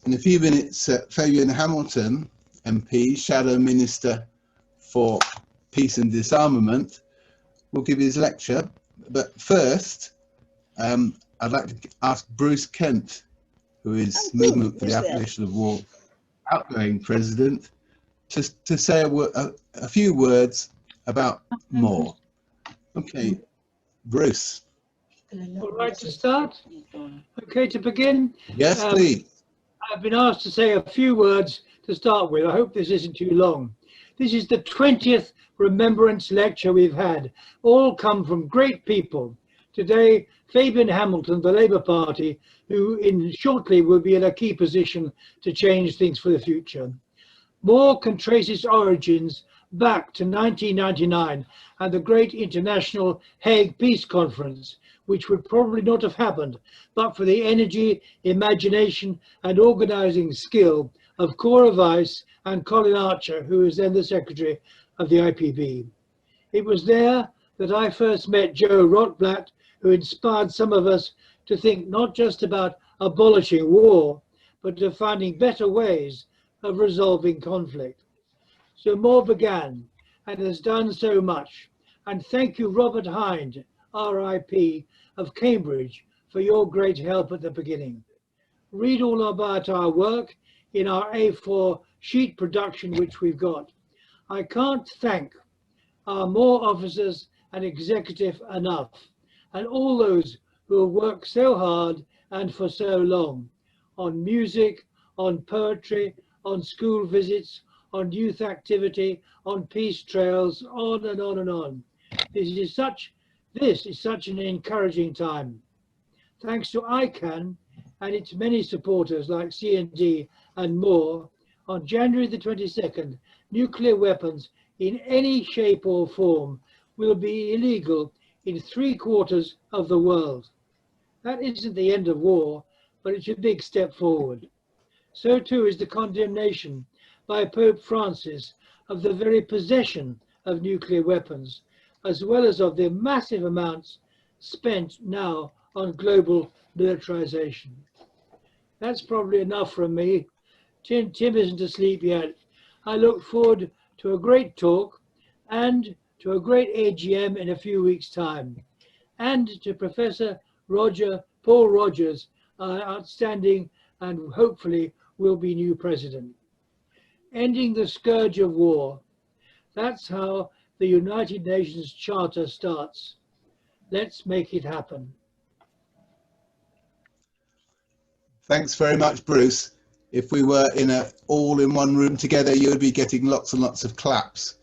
In a few minutes, Fabian Hamilton MP, Shadow Minister for Peace and Disarmament, will give his lecture. But first, I'd like to ask Bruce Kent, who is Movement for the Abolition of War outgoing president, to say a few words about MAW. Okay, Bruce. All right, to start? Okay, to begin? Yes, please. I've been asked to say a few words to start with. I hope this isn't too long. This is the 20th Remembrance Lecture we've had. All come from great people. Today, Fabian Hamilton, the Labour Party, who shortly will be in a key position to change things for the future. MAW can trace its origins back to 1999 and the great international Hague Peace Conference, which would probably not have happened but for the energy, imagination and organising skill of Cora Weiss and Colin Archer, who was then the secretary of the IPB. It was there that I first met Joe Rotblat, who inspired some of us to think not just about abolishing war, but of finding better ways of resolving conflict. So MAW began and has done so much. And thank you, Robert Hind, RIP of Cambridge, for your great help at the beginning. Read all about our work in our A4 sheet production, which we've got. I can't thank our MAW officers and executive enough, and all those who have worked so hard and for so long on music, on poetry, on school visits, on youth activity, on peace trails, on and on and on. This is such an encouraging time. Thanks to ICANN and its many supporters like CND and more, on January the 22nd, nuclear weapons in any shape or form will be illegal in 3/4 of the world. That isn't the end of war, but it's a big step forward. So too is the condemnation by Pope Francis of the very possession of nuclear weapons, as well as of the massive amounts spent now on global militarization. That's probably enough from me. Tim isn't asleep yet. I look forward to a great talk and to a great AGM in a few weeks' time, and to Professor Paul Rogers, outstanding and hopefully will be new president. Ending the scourge of war. That's how the United Nations Charter starts. Let's make it happen. Thanks very much, Bruce. If we were all in one room together, you would be getting lots and lots of claps,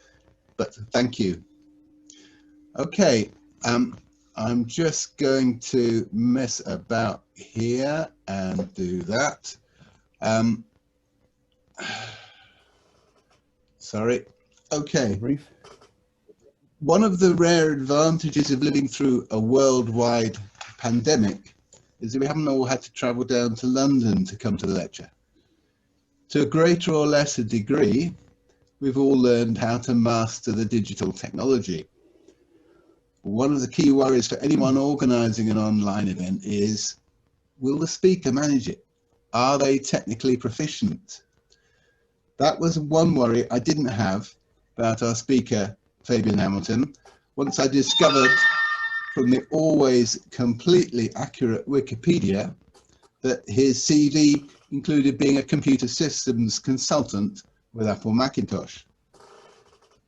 but thank you. Okay, I'm just going to mess about here and do that. Sorry. Okay. One of the rare advantages of living through a worldwide pandemic is that we haven't all had to travel down to London to come to the lecture. To a greater or lesser degree, we've all learned how to master the digital technology. One of the key worries for anyone organising an online event is, will the speaker manage it? Are they technically proficient? That was one worry I didn't have about our speaker, Fabian Hamilton, once I discovered from the always completely accurate Wikipedia that his CV included being a computer systems consultant with Apple Macintosh.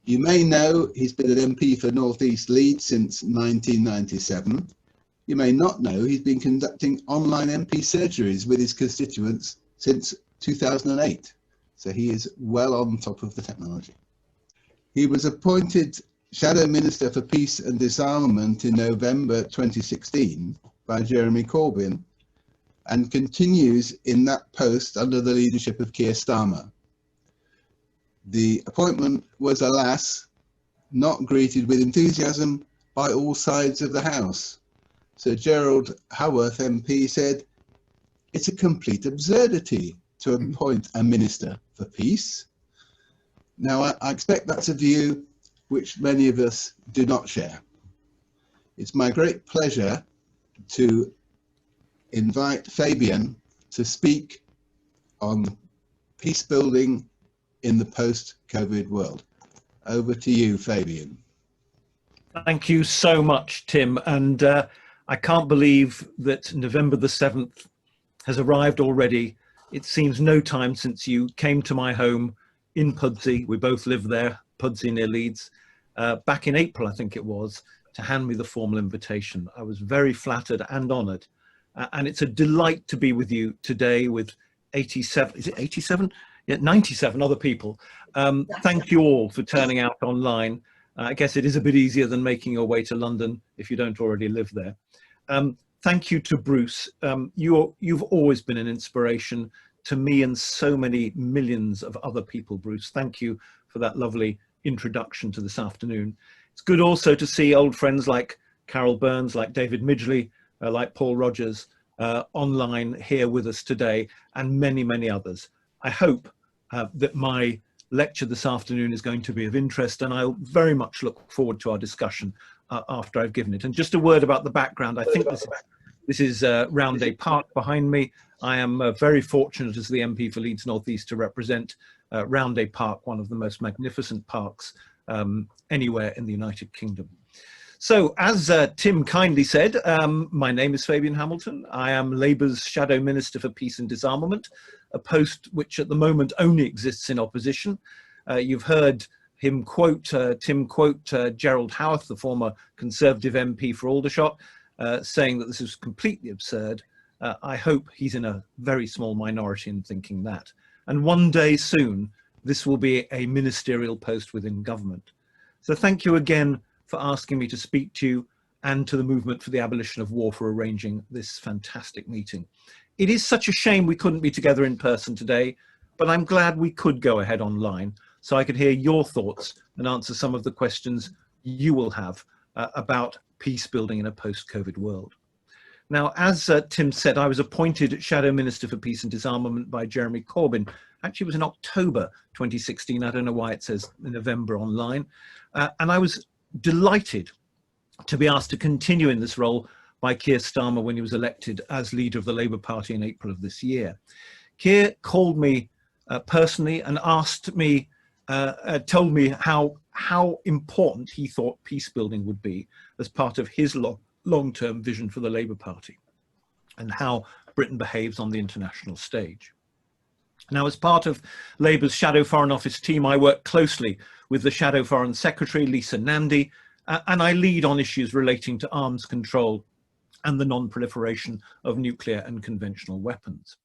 You may know he's been an MP for North East Leeds since 1997. You may not know he's been conducting online MP surgeries with his constituents since 2008. So he is well on top of the technology. He was appointed Shadow Minister for Peace and Disarmament in November 2016 by Jeremy Corbyn and continues in that post under the leadership of Keir Starmer. The appointment was, alas, not greeted with enthusiasm by all sides of the House. Sir Gerald Haworth MP said, "It's a complete absurdity to appoint a Minister for Peace." Now, I expect that's a view which many of us do not share. It's my great pleasure to invite Fabian to speak on peace building in the post-COVID world. Over to you, Fabian. Thank you so much, Tim. And I can't believe that November the 7th has arrived already. It seems no time since you came to my home in Pudsey. We both live there, Pudsey near Leeds, back in April, I think it was, to hand me the formal invitation. I was very flattered and honoured. And it's a delight to be with you today with 87, is it 87? Yeah, 97 other people. Thank you all for turning out online. I guess it is a bit easier than making your way to London if you don't already live there. Thank you to Bruce. You've always been an inspiration to me and so many millions of other people, Bruce. Thank you for that lovely introduction to this afternoon. It's good also to see old friends like Carol Burns, like David Midgley, like Paul Rogers online here with us today, and many, many others. I hope that my lecture this afternoon is going to be of interest, and I'll very much look forward to our discussion after I've given it. And just a word about the background. I think this is Roundhay Park behind me. I am very fortunate as the MP for Leeds North East to represent Roundhay Park, one of the most magnificent parks anywhere in the United Kingdom. So, as Tim kindly said, my name is Fabian Hamilton. I am Labour's Shadow Minister for Peace and Disarmament, a post which at the moment only exists in opposition. You've heard him quote, Tim quote Gerald Howarth, the former Conservative MP for Aldershot, saying that this is completely absurd. I hope he's in a very small minority in thinking that. And one day soon, this will be a ministerial post within government. So thank you again for asking me to speak to you and to the Movement for the Abolition of War for arranging this fantastic meeting. It is such a shame we couldn't be together in person today, but I'm glad we could go ahead online so I could hear your thoughts and answer some of the questions you will have about peace building in a post-COVID world. Now, as Tim said, I was appointed Shadow Minister for Peace and Disarmament by Jeremy Corbyn. Actually, it was in October 2016. I don't know why it says November online. And I was delighted to be asked to continue in this role by Keir Starmer when he was elected as leader of the Labour Party in April of this year. Keir called me personally and asked me, told me how important he thought peace building would be as part of his long-term vision for the Labour Party and how Britain behaves on the international stage. Now, as part of Labour's Shadow Foreign Office team, I work closely with the Shadow Foreign Secretary, Lisa Nandy, and I lead on issues relating to arms control and the non-proliferation of nuclear and conventional weapons.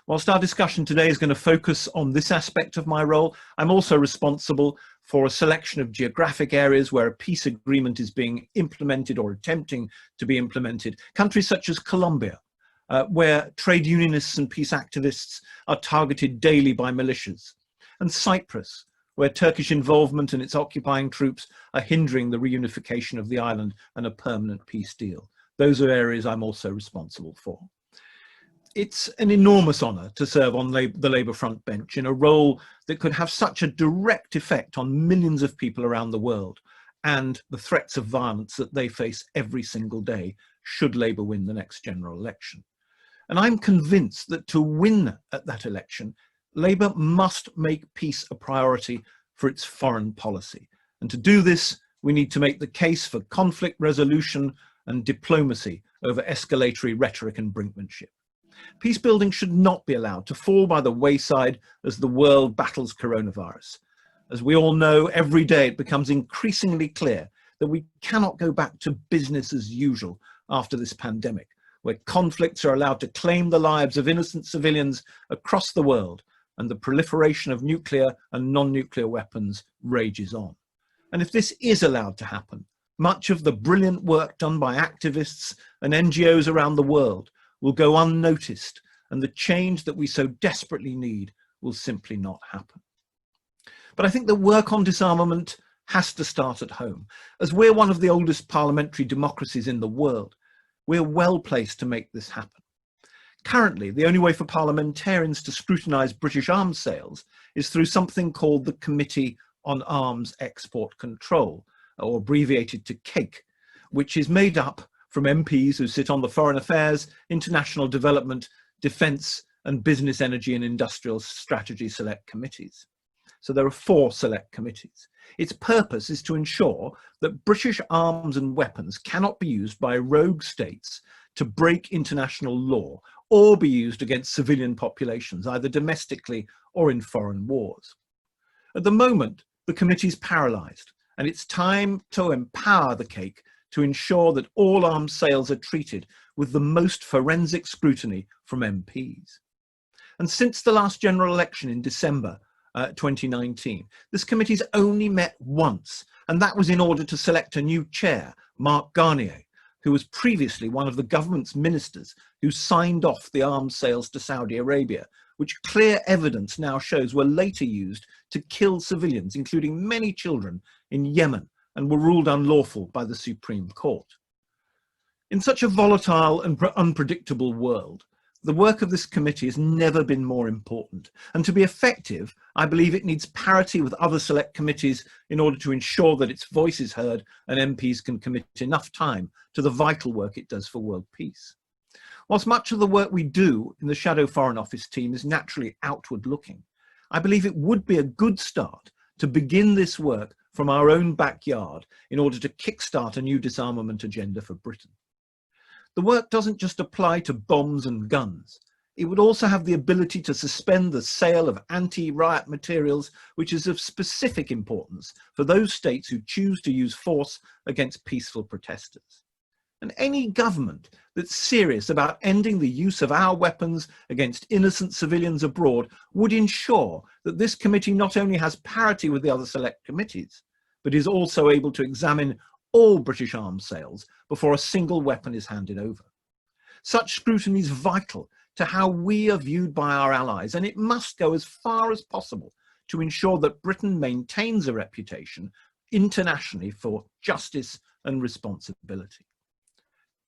Whilst our discussion today is going to focus on this aspect of my role, I'm also responsible for a selection of geographic areas where a peace agreement is being implemented or attempting to be implemented. Countries such as Colombia, where trade unionists and peace activists are targeted daily by militias, and Cyprus, where Turkish involvement and its occupying troops are hindering the reunification of the island and a permanent peace deal. Those are areas I'm also responsible for. It's an enormous honour to serve on the Labour front bench in a role that could have such a direct effect on millions of people around the world and the threats of violence that they face every single day should Labour win the next general election. And I'm convinced that to win at that election, Labour must make peace a priority for its foreign policy. And to do this, we need to make the case for conflict resolution and diplomacy over escalatory rhetoric and brinkmanship. Peace building should not be allowed to fall by the wayside as the world battles coronavirus. As we all know, every day it becomes increasingly clear that we cannot go back to business as usual after this pandemic, where conflicts are allowed to claim the lives of innocent civilians across the world and the proliferation of nuclear and non-nuclear weapons rages on. And if this is allowed to happen, much of the brilliant work done by activists and NGOs around the world will go unnoticed, and the change that we so desperately need will simply not happen. But I think the work on disarmament has to start at home. As we're one of the oldest parliamentary democracies in the world, we're well placed to make this happen. Currently, the only way for parliamentarians to scrutinise British arms sales is through something called the Committee on Arms Export Control, or abbreviated to CAIC, which is made up from MPs who sit on the Foreign Affairs, International Development, Defence and Business, Energy and Industrial Strategy Select Committees. So there are 4 select committees. Its purpose is to ensure that British arms and weapons cannot be used by rogue states to break international law or be used against civilian populations, either domestically or in foreign wars. At the moment, the committee is paralysed, and it's time to empower the cake to ensure that all arms sales are treated with the most forensic scrutiny from MPs. And since the last general election in December 2019, this committee's only met once, and that was in order to select a new chair, Mark Garnier, who was previously one of the government's ministers who signed off the arms sales to Saudi Arabia, which clear evidence now shows were later used to kill civilians, including many children, in Yemen, and were ruled unlawful by the Supreme Court. In such a volatile and unpredictable world, the work of this committee has never been more important. And to be effective, I believe it needs parity with other select committees in order to ensure that its voice is heard and MPs can commit enough time to the vital work it does for world peace. Whilst much of the work we do in the Shadow Foreign Office team is naturally outward looking, I believe it would be a good start to begin this work from our own backyard in order to kickstart a new disarmament agenda for Britain. The work doesn't just apply to bombs and guns. It would also have the ability to suspend the sale of anti-riot materials, which is of specific importance for those states who choose to use force against peaceful protesters. And any government that's serious about ending the use of our weapons against innocent civilians abroad would ensure that this committee not only has parity with the other select committees, but is also able to examine all British arms sales before a single weapon is handed over. Such scrutiny is vital to how we are viewed by our allies, and it must go as far as possible to ensure that Britain maintains a reputation internationally for justice and responsibility.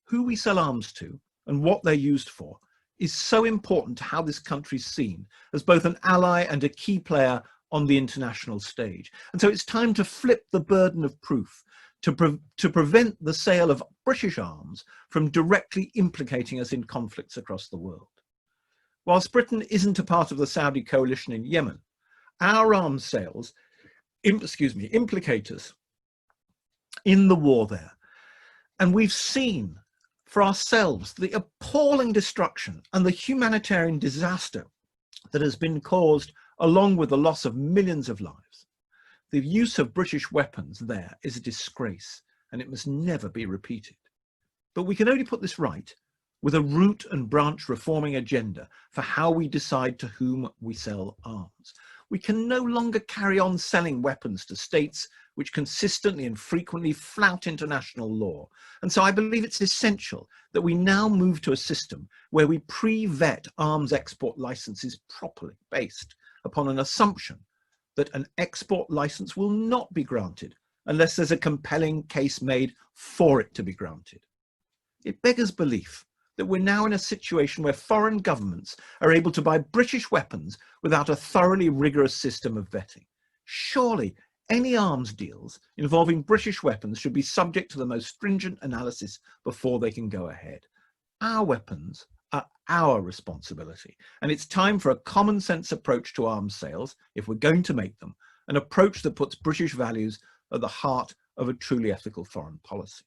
Who we sell arms to and what they're used for is so important to how this country is seen as both an ally and a key player on the international stage. And so it's time to flip the burden of proof to prevent the sale of British arms from directly implicating us in conflicts across the world. Whilst Britain isn't a part of the Saudi coalition in Yemen, our arms sales implicate us in the war there. And we've seen for ourselves the appalling destruction and the humanitarian disaster that has been caused along with the loss of millions of lives. The use of British weapons there is a disgrace, and it must never be repeated. But we can only put this right with a root and branch reforming agenda for how we decide to whom we sell arms. We can no longer carry on selling weapons to states which consistently and frequently flout international law. And so I believe it's essential that we now move to a system where we pre-vet arms export licenses properly, based upon an assumption that an export license will not be granted unless there's a compelling case made for it to be granted. It beggars belief that we're now in a situation where foreign governments are able to buy British weapons without a thoroughly rigorous system of vetting. Surely any arms deals involving British weapons should be subject to the most stringent analysis before they can go ahead. Our weapons are our responsibility, and it's time for a common sense approach to arms sales, if we're going to make them, an approach that puts British values at the heart of a truly ethical foreign policy.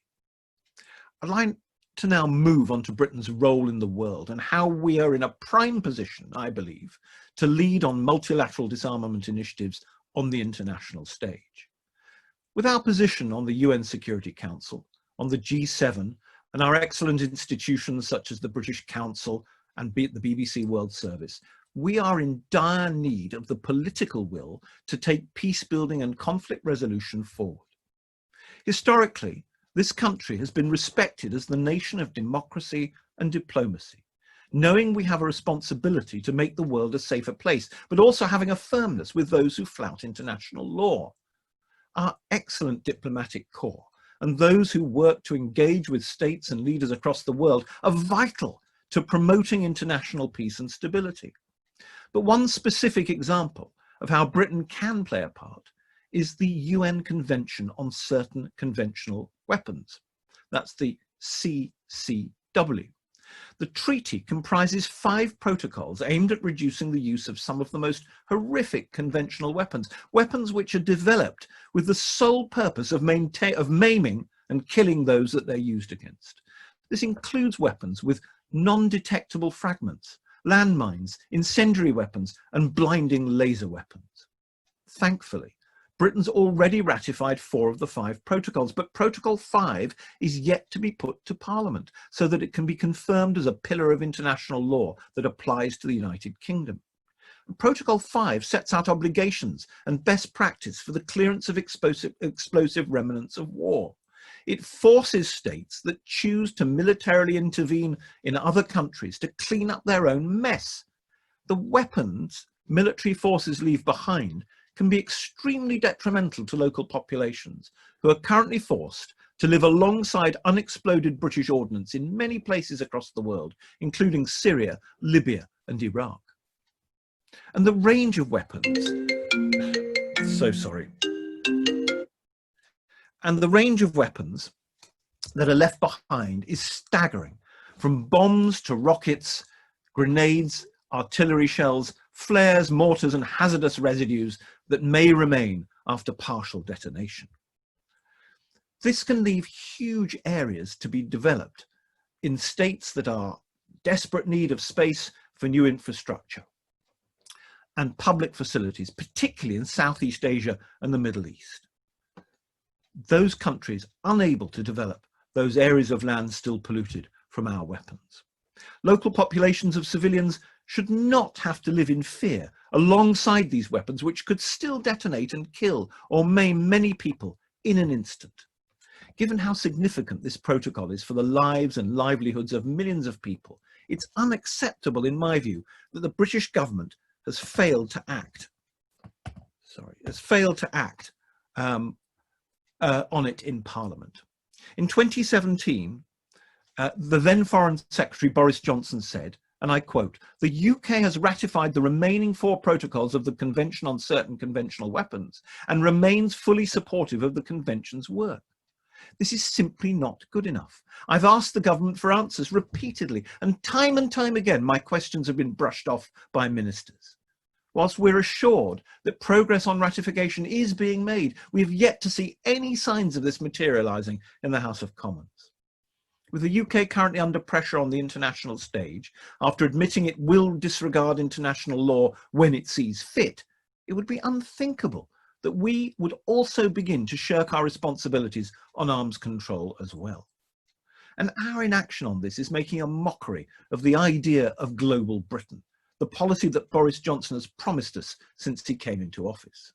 I'd like to now move on to Britain's role in the world and how we are in a prime position, I believe, to lead on multilateral disarmament initiatives on the international stage. With our position on the UN Security Council, on the G7, and our excellent institutions such as the British Council and the BBC World Service, we are in dire need of the political will to take peace building and conflict resolution forward. Historically, this country has been respected as the nation of democracy and diplomacy, knowing we have a responsibility to make the world a safer place, but also having a firmness with those who flout international law. Our excellent diplomatic corps and those who work to engage with states and leaders across the world are vital to promoting international peace and stability. But one specific example of how Britain can play a part is the UN Convention on Certain Conventional Weapons. That's the CCW. The treaty comprises 5 protocols aimed at reducing the use of some of the most horrific conventional weapons, weapons which are developed with the sole purpose of maiming and killing those that they're used against. This includes weapons with non-detectable fragments, landmines, incendiary weapons, and blinding laser weapons. Thankfully, Britain's already ratified 4 of the 5 protocols, but Protocol 5 is yet to be put to Parliament so that it can be confirmed as a pillar of international law that applies to the United Kingdom. Protocol 5 sets out obligations and best practice for the clearance of explosive remnants of war. It forces states that choose to militarily intervene in other countries to clean up their own mess. The weapons military forces leave behind can be extremely detrimental to local populations who are currently forced to live alongside unexploded British ordnance in many places across the world, including Syria, Libya, and Iraq. And the range of weapons, and the range of weapons that are left behind is staggering, from bombs to rockets, grenades, artillery shells, flares, mortars, and hazardous residues that may remain after partial detonation. This can leave huge areas to be developed in states that are desperate need of space for new infrastructure and public facilities, particularly in Southeast Asia and the Middle East. Those countries unable to develop those areas of land still polluted from our weapons. Local populations of civilians should not have to live in fear alongside these weapons, which could still detonate and kill or maim many people in an instant. Given how significant this protocol is for the lives and livelihoods of millions of people, it's unacceptable, in my view, that the British government has failed to act. On it in Parliament. In 2017, the then Foreign Secretary Boris Johnson said, and I quote, "The UK has ratified the remaining 4 protocols of the Convention on Certain Conventional Weapons and remains fully supportive of the Convention's work." This is simply not good enough. I've asked the government for answers repeatedly, and time again, my questions have been brushed off by ministers. Whilst we're assured that progress on ratification is being made, we have yet to see any signs of this materialising in the House of Commons. With the UK currently under pressure on the international stage, after admitting it will disregard international law when it sees fit, it would be unthinkable that we would also begin to shirk our responsibilities on arms control as well. And our inaction on this is making a mockery of the idea of global Britain, the policy that Boris Johnson has promised us since he came into office.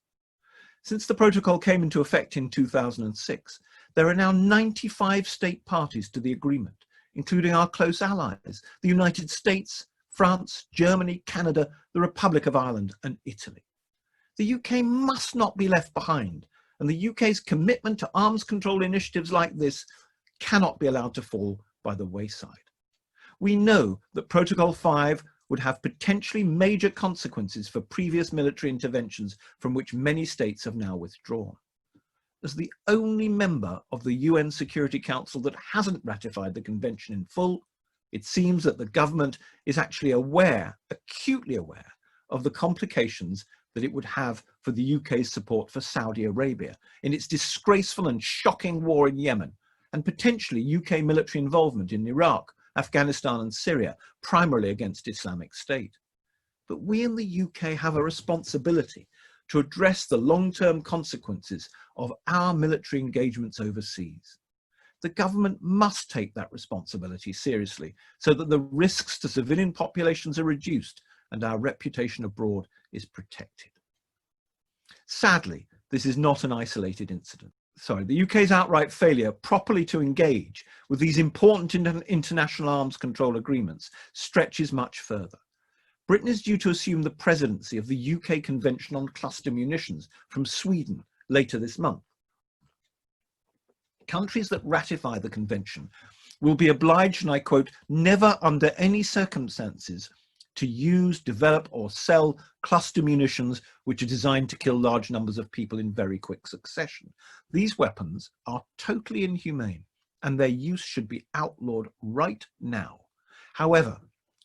Since the protocol came into effect in 2006, there are now 95 state parties to the agreement, including our close allies, the United States, France, Germany, Canada, the Republic of Ireland, and Italy. The UK must not be left behind, and the UK's commitment to arms control initiatives like this cannot be allowed to fall by the wayside. We know that Protocol 5 would have potentially major consequences for previous military interventions from which many states have now withdrawn. As the only member of the UN Security Council that hasn't ratified the convention in full, it seems that the government is actually aware, acutely aware, of the complications that it would have for the UK's support for Saudi Arabia in its disgraceful and shocking war in Yemen, and potentially UK military involvement in Iraq, Afghanistan and Syria, primarily against Islamic State. But we in the UK have a responsibility to address the long-term consequences of our military engagements overseas. The government must take that responsibility seriously so that the risks to civilian populations are reduced and our reputation abroad is protected. Sadly, this is not an isolated incident. The UK's outright failure properly to engage with these important international arms control agreements stretches much further. Britain is due to assume the presidency of the UK Convention on Cluster Munitions from Sweden later this month. Countries that ratify the convention will be obliged, and I quote, "never under any circumstances to use, develop or sell cluster munitions which are designed to kill large numbers of people in very quick succession. These weapons are totally inhumane and their use should be outlawed right now. However,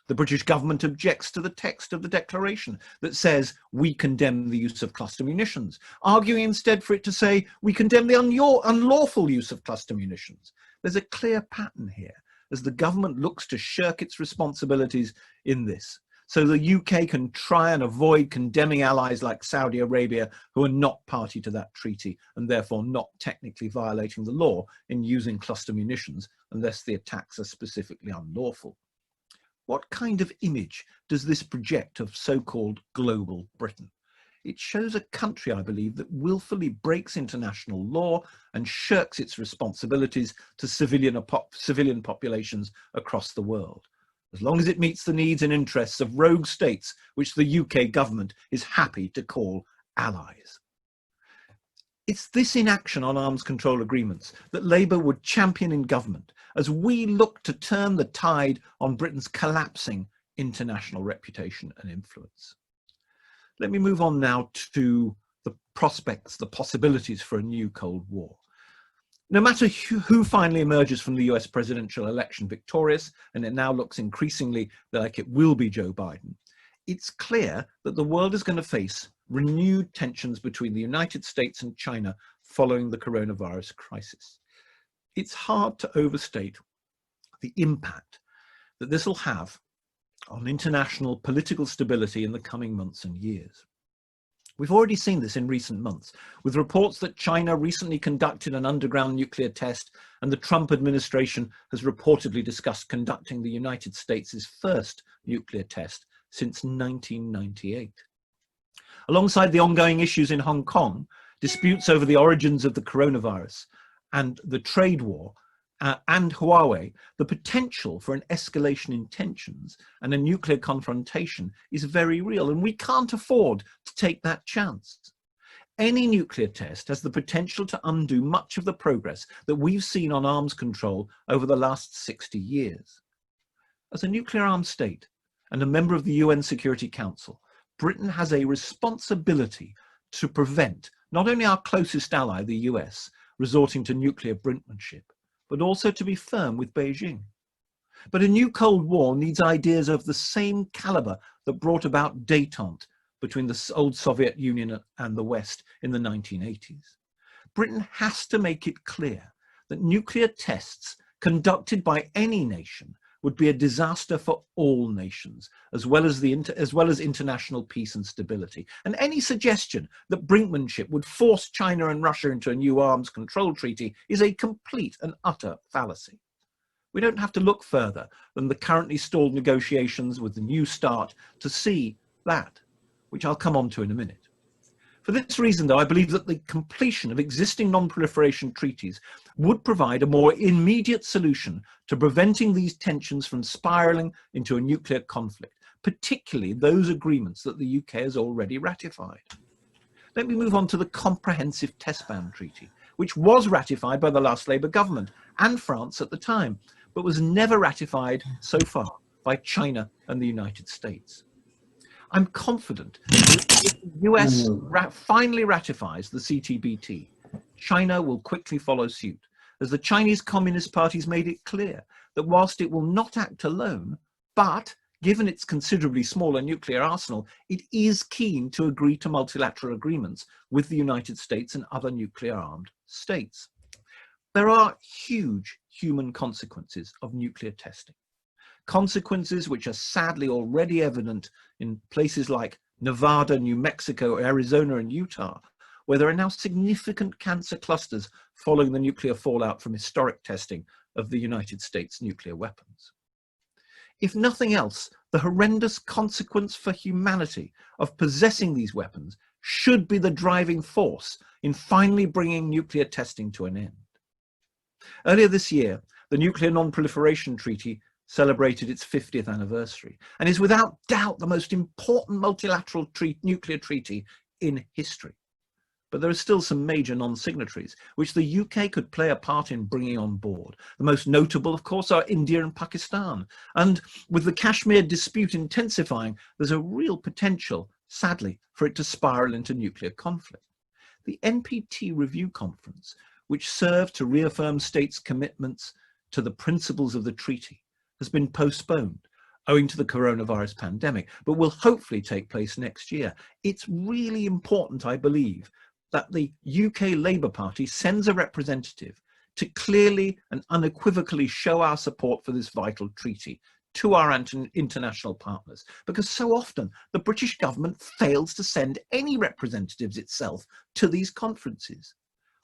the British government objects to the text of the declaration that says we condemn the use of cluster munitions, arguing instead for it to say we condemn the unlawful use of cluster munitions. There's a clear pattern here as the government looks to shirk its responsibilities in this, so the UK can try and avoid condemning allies like Saudi Arabia who are not party to that treaty and therefore not technically violating the law in using cluster munitions unless the attacks are specifically unlawful. What kind of image does this project of so-called global Britain? It shows a country, I believe, that willfully breaks international law and shirks its responsibilities to civilian populations across the world, as long as it meets the needs and interests of rogue states, which the UK government is happy to call allies. It's this inaction on arms control agreements that Labour would champion in government as we look to turn the tide on Britain's collapsing international reputation and influence. Let me move on now to the prospects, the possibilities for a new Cold War. No matter who finally emerges from the US presidential election victorious, and it now looks increasingly like it will be Joe Biden, it's clear that the world is going to face renewed tensions between the United States and China following the coronavirus crisis. It's hard to overstate the impact that this will have on international political stability in the coming months and years. We've already seen this in recent months, with reports that China recently conducted an underground nuclear test, and the Trump administration has reportedly discussed conducting the United States' first nuclear test since 1998. Alongside the ongoing issues in Hong Kong, disputes over the origins of the coronavirus and the trade war and Huawei, the potential for an escalation in tensions and a nuclear confrontation is very real, and we can't afford to take that chance. Any nuclear test has the potential to undo much of the progress that we've seen on arms control over the last 60 years. As a nuclear-armed state and a member of the UN Security Council, Britain has a responsibility to prevent not only our closest ally, the US, resorting to nuclear brinkmanship, but also to be firm with Beijing. But a new Cold War needs ideas of the same caliber that brought about détente between the old Soviet Union and the West in the 1980s. Britain has to make it clear that nuclear tests conducted by any nation would be a disaster for all nations, as well as international peace and stability. And any suggestion that brinkmanship would force China and Russia into a new arms control treaty is a complete and utter fallacy. We don't have to look further than the currently stalled negotiations with the New START to see that, which I'll come on to in a minute. For this reason, though, I believe that the completion of existing non-proliferation treaties would provide a more immediate solution to preventing these tensions from spiraling into a nuclear conflict, particularly those agreements that the UK has already ratified. Let me move on to the Comprehensive Test Ban Treaty, which was ratified by the last Labour government and France at the time, but was never ratified so far by China and the United States. I'm confident that if the US finally ratifies the CTBT, China will quickly follow suit, as the Chinese Communist Party's made it clear that whilst it will not act alone, but given its considerably smaller nuclear arsenal, it is keen to agree to multilateral agreements with the United States and other nuclear-armed states. There are huge human consequences of nuclear testing. Consequences which are sadly already evident in places like Nevada, New Mexico, Arizona, and Utah, where there are now significant cancer clusters following the nuclear fallout from historic testing of the United States nuclear weapons. If nothing else, the horrendous consequence for humanity of possessing these weapons should be the driving force in finally bringing nuclear testing to an end. Earlier this year, the Nuclear Non-Proliferation Treaty celebrated its 50th anniversary and is without doubt the most important multilateral nuclear treaty in history. But there are still some major non-signatories which the UK could play a part in bringing on board. The most notable, of course, are India and Pakistan. And with the Kashmir dispute intensifying, there's a real potential, sadly, for it to spiral into nuclear conflict. The Npt Review Conference, which served to reaffirm states' commitments to the principles of the treaty, has been postponed owing to the coronavirus pandemic, but will hopefully take place next year. It's really important, I believe, that the UK Labour Party sends a representative to clearly and unequivocally show our support for this vital treaty to our international partners, because so often the British government fails to send any representatives itself to these conferences.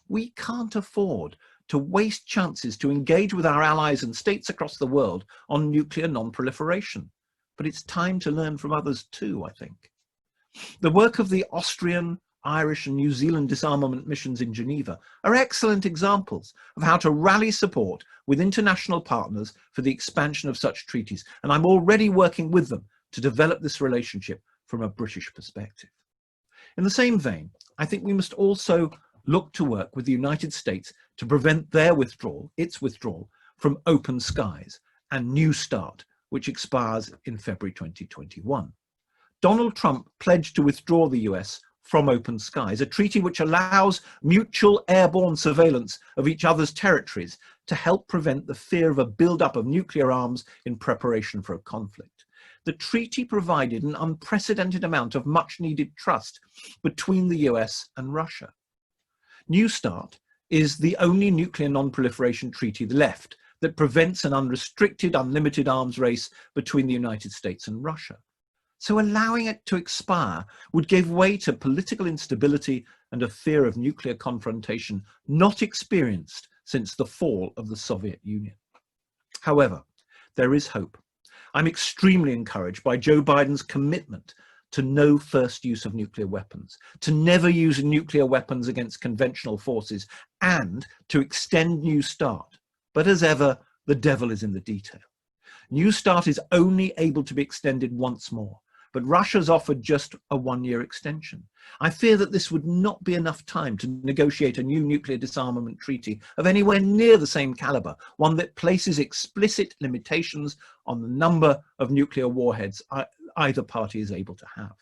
We can't afford to waste chances to engage with our allies and states across the world on nuclear non-proliferation. But it's time to learn from others too, I think. The work of the Austrian, Irish and New Zealand disarmament missions in Geneva are excellent examples of how to rally support with international partners for the expansion of such treaties. And I'm already working with them to develop this relationship from a British perspective. In the same vein, I think we must also look to work with the United States to prevent their withdrawal, its withdrawal, from Open Skies and New START, which expires in February 2021. Donald Trump pledged to withdraw the US from Open Skies, a treaty which allows mutual airborne surveillance of each other's territories to help prevent the fear of a build-up of nuclear arms in preparation for a conflict. The treaty provided an unprecedented amount of much-needed trust between the US and Russia. New START is the only nuclear non-proliferation treaty left that prevents an unrestricted, unlimited arms race between the United States and Russia. So allowing it to expire would give way to political instability and a fear of nuclear confrontation not experienced since the fall of the Soviet Union. However, there is hope. I'm extremely encouraged by Joe Biden's commitment to no first use of nuclear weapons, to never use nuclear weapons against conventional forces, and to extend New START. But as ever, the devil is in the detail. New START is only able to be extended once more, but Russia's offered just a one-year extension. I fear that this would not be enough time to negotiate a new nuclear disarmament treaty of anywhere near the same caliber, one that places explicit limitations on the number of nuclear warheads either party is able to have.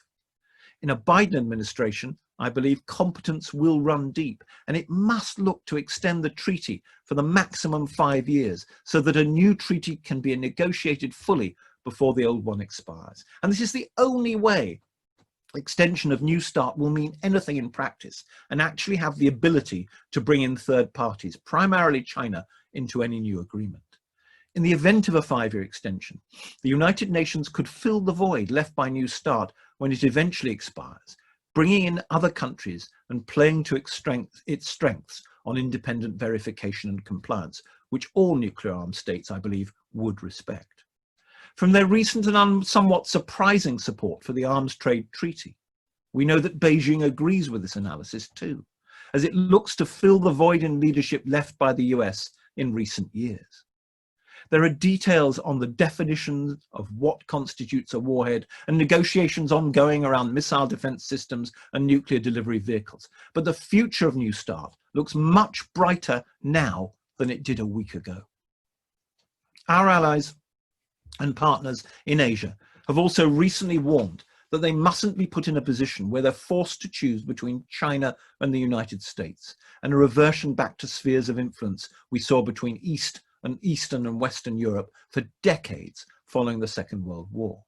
In a Biden administration, I believe competence will run deep, and it must look to extend the treaty for the maximum 5 years so that a new treaty can be negotiated fully before the old one expires. And this is the only way extension of New START will mean anything in practice and actually have the ability to bring in third parties, primarily China, into any new agreement. In the event of a 5-year extension, the United Nations could fill the void left by New START when it eventually expires, bringing in other countries and playing to its strengths on independent verification and compliance, which all nuclear armed states, I believe, would respect. From their recent and somewhat surprising support for the Arms Trade Treaty, we know that Beijing agrees with this analysis too, as it looks to fill the void in leadership left by the US in recent years. There are details on the definitions of what constitutes a warhead and negotiations ongoing around missile defense systems and nuclear delivery vehicles. But the future of New START looks much brighter now than it did a week ago. Our allies and partners in Asia have also recently warned that they mustn't be put in a position where they're forced to choose between China and the United States, and a reversion back to spheres of influence we saw between Eastern and Western Europe for decades following the Second World War.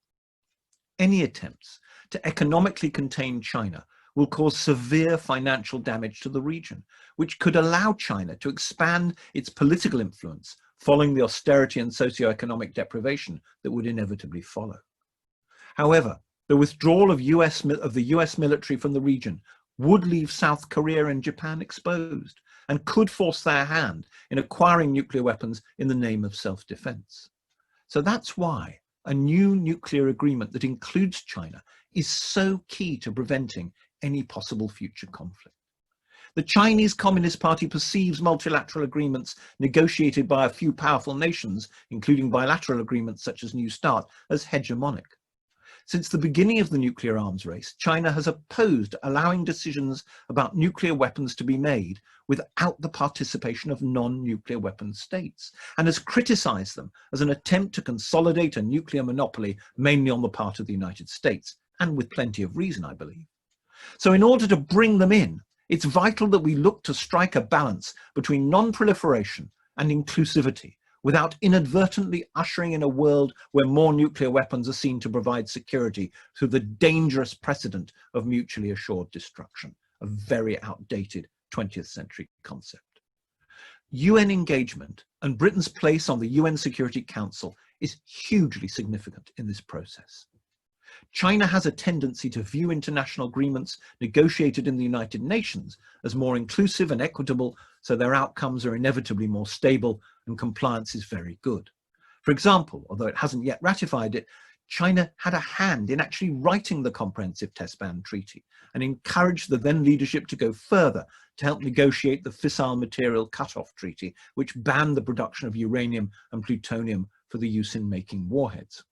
Any attempts to economically contain China will cause severe financial damage to the region, which could allow China to expand its political influence following the austerity and socio-economic deprivation that would inevitably follow. However, the withdrawal of the US military from the region would leave South Korea and Japan exposed and could force their hand in acquiring nuclear weapons in the name of self-defense. So that's why a new nuclear agreement that includes China is so key to preventing any possible future conflict. The Chinese Communist Party perceives multilateral agreements negotiated by a few powerful nations, including bilateral agreements such as New START, as hegemonic. Since the beginning of the nuclear arms race, China has opposed allowing decisions about nuclear weapons to be made without the participation of non-nuclear weapon states, and has criticized them as an attempt to consolidate a nuclear monopoly, mainly on the part of the United States, and with plenty of reason, I believe. So in order to bring them in, it's vital that we look to strike a balance between non-proliferation and inclusivity, without inadvertently ushering in a world where more nuclear weapons are seen to provide security through the dangerous precedent of mutually assured destruction, a very outdated 20th century concept. UN engagement and Britain's place on the UN Security Council is hugely significant in this process. China has a tendency to view international agreements negotiated in the United Nations as more inclusive and equitable, so their outcomes are inevitably more stable and compliance is very good. For example, although it hasn't yet ratified it, China had a hand in actually writing the Comprehensive Test Ban Treaty and encouraged the then leadership to go further to help negotiate the Fissile Material Cutoff Treaty, which banned the production of uranium and plutonium for the use in making warheads.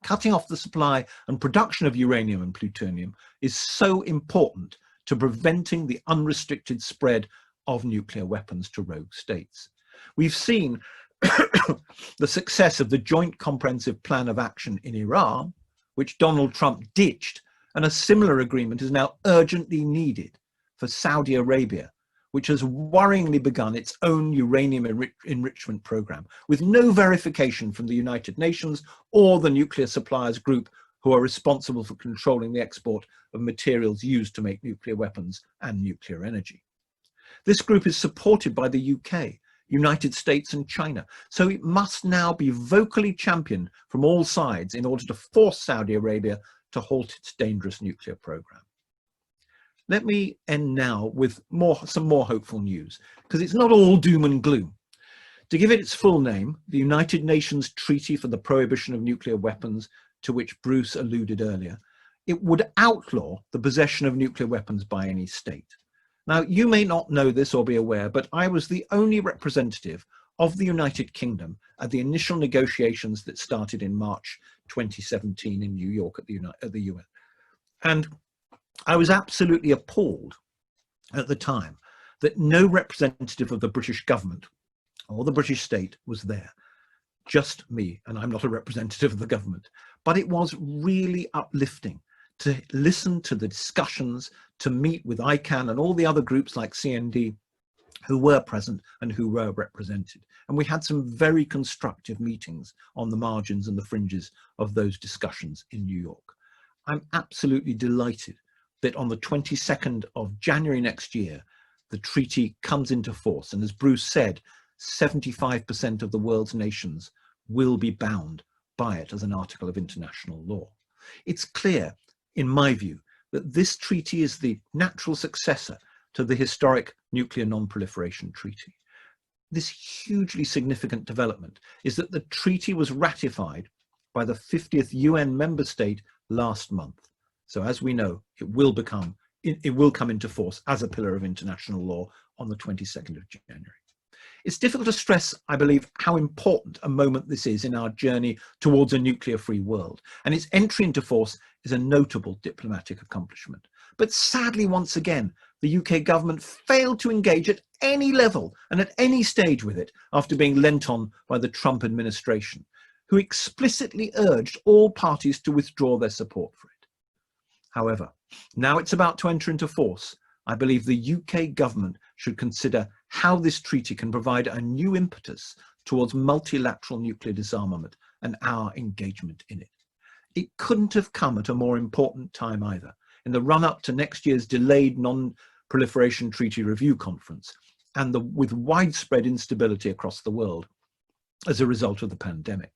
Cutting off the supply and production of uranium and plutonium is so important to preventing the unrestricted spread of nuclear weapons to rogue states. We've seen the success of the Joint Comprehensive Plan of Action in Iran, which Donald Trump ditched, and a similar agreement is now urgently needed for Saudi Arabia, which has worryingly begun its own uranium enrichment program, with no verification from the United Nations or the nuclear suppliers group who are responsible for controlling the export of materials used to make nuclear weapons and nuclear energy. This group is supported by the UK, United States and China, so it must now be vocally championed from all sides in order to force Saudi Arabia to halt its dangerous nuclear program. Let me end now with some more hopeful news, because it's not all doom and gloom. To give it its full name, the United Nations Treaty for the Prohibition of Nuclear Weapons, to which Bruce alluded earlier, it would outlaw the possession of nuclear weapons by any state. Now, you may not know this or be aware, but I was the only representative of the United Kingdom at the initial negotiations that started in March 2017 in New York at the UN. And I was absolutely appalled at the time that no representative of the British government or the British state was there. Just me, and I'm not a representative of the government. But it was really uplifting to listen to the discussions, to meet with ICANN and all the other groups like CND who were present and who were represented. And we had some very constructive meetings on the margins and the fringes of those discussions in New York. I'm absolutely delighted that on the 22nd of January next year, the treaty comes into force. And as Bruce said, 75% of the world's nations will be bound by it as an article of international law. It's clear, in my view, that this treaty is the natural successor to the historic Nuclear Non-Proliferation Treaty. This hugely significant development is that the treaty was ratified by the 50th UN member state last month. So as we know, it will come into force as a pillar of international law on the 22nd of January. It's difficult to stress, I believe, how important a moment this is in our journey towards a nuclear-free world, and its entry into force is a notable diplomatic accomplishment. But sadly, once again, the UK government failed to engage at any level and at any stage with it after being lent on by the Trump administration, who explicitly urged all parties to withdraw their support for it. However, now it's about to enter into force. I believe the UK government should consider how this treaty can provide a new impetus towards multilateral nuclear disarmament and our engagement in it. It couldn't have come at a more important time either, in the run-up to next year's delayed Non-Proliferation Treaty Review Conference, and with widespread instability across the world as a result of the pandemic.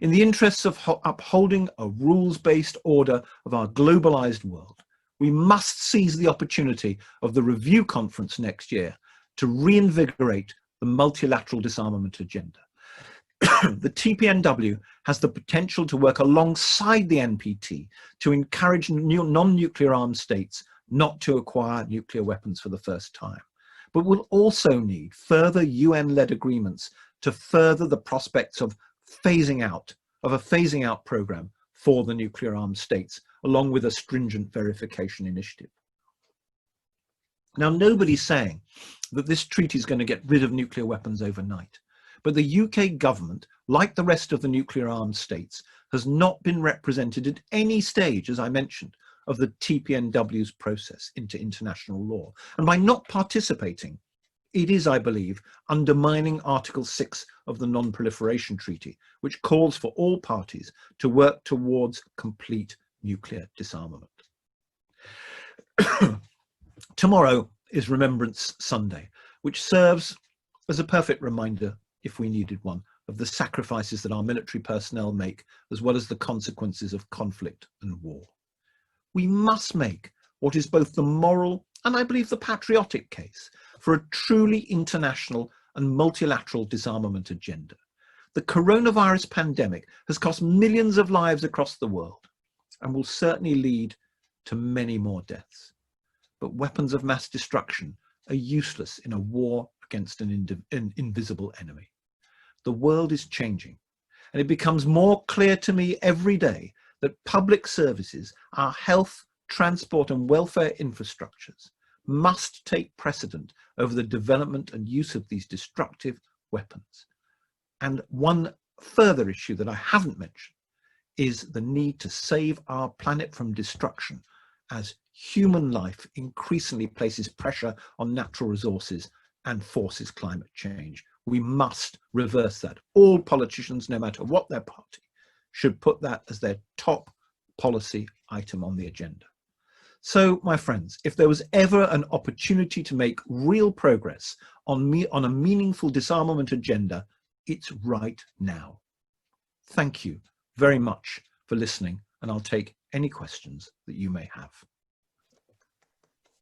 In the interests of upholding a rules-based order of our globalized world, we must seize the opportunity of the review conference next year to reinvigorate the multilateral disarmament agenda. The TPNW has the potential to work alongside the NPT to encourage non-nuclear armed states not to acquire nuclear weapons for the first time, but will also need further UN-led agreements to further the prospects of a phasing out program for the nuclear armed states, along with a stringent verification initiative. Now, nobody's saying that this treaty is going to get rid of nuclear weapons overnight, but the UK government, like the rest of the nuclear armed states, has not been represented at any stage, as I mentioned, of the TPNW's process into international law. And by not participating it is, I believe, undermining Article 6 of the Non-Proliferation Treaty, which calls for all parties to work towards complete nuclear disarmament. Tomorrow is Remembrance Sunday, which serves as a perfect reminder, if we needed one, of the sacrifices that our military personnel make, as well as the consequences of conflict and war. We must make what is both the moral and, I believe, the patriotic case for a truly international and multilateral disarmament agenda. The coronavirus pandemic has cost millions of lives across the world and will certainly lead to many more deaths. But weapons of mass destruction are useless in a war against an invisible enemy. The world is changing, and it becomes more clear to me every day that public services, our health, transport and welfare infrastructures, must take precedent over the development and use of these destructive weapons. And one further issue that I haven't mentioned is the need to save our planet from destruction, as human life increasingly places pressure on natural resources and forces climate change. We must reverse that. All politicians, no matter what their party, should put that as their top policy item on the agenda. So, my friends, if there was ever an opportunity to make real progress on a meaningful disarmament agenda, it's right now. Thank you very much for listening, and I'll take any questions that you may have.